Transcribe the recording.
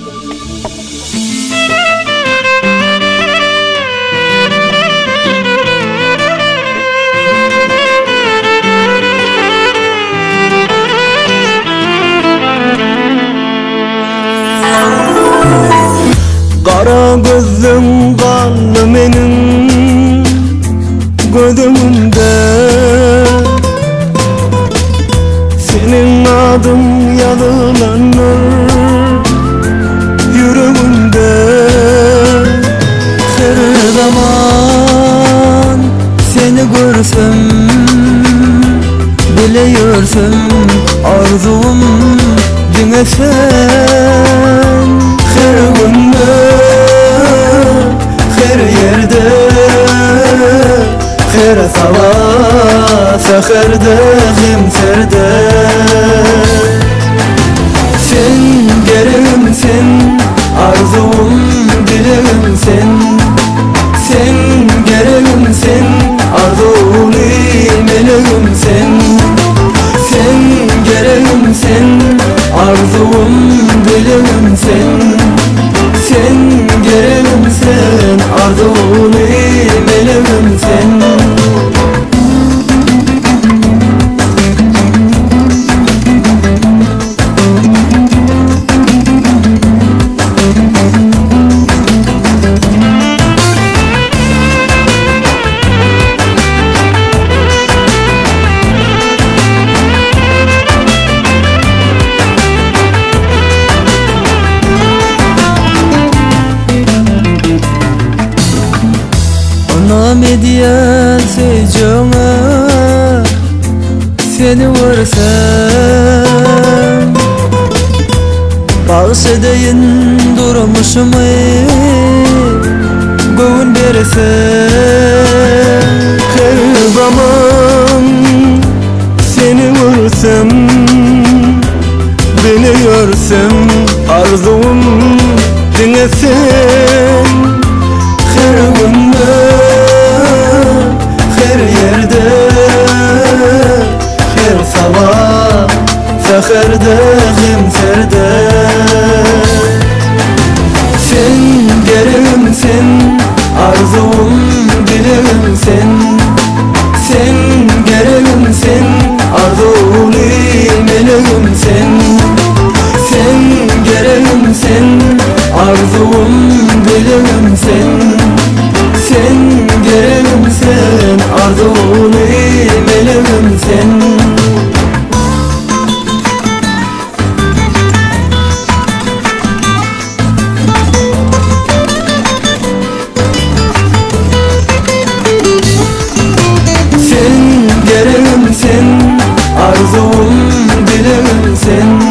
Kara gözüm kanlı menin gözümde, senin adın yazılanır yüreğimde. Her zaman seni görsem biliyorsun arzum yine sen. Her günde, her yerde, her sabah seherde hemserde. Sen gereğimsin, arzum dileğimsin. Sen gereğimsin, arzulu meleğimsin. Sen gereğimsin, arzum dileğimsin. Sen gereğimsin, arzulu meleğimsin. Medya seycana seni vursam, bağışlayın durmuşumu gün versem. Her zaman seni vursam, beni görsem arzum dinlesin. Her günde, her yerde, her sabah seherde hemserde. Sen gereğimsin, arzum dileğimsin. Sen gereğimsin, arzulu meleğimsin. Sen gereğimsin, arzum dileğimsin. Sen gereğimsin, arzulu meleğimsin. Sen gereğimsin, arzum dileğimsin.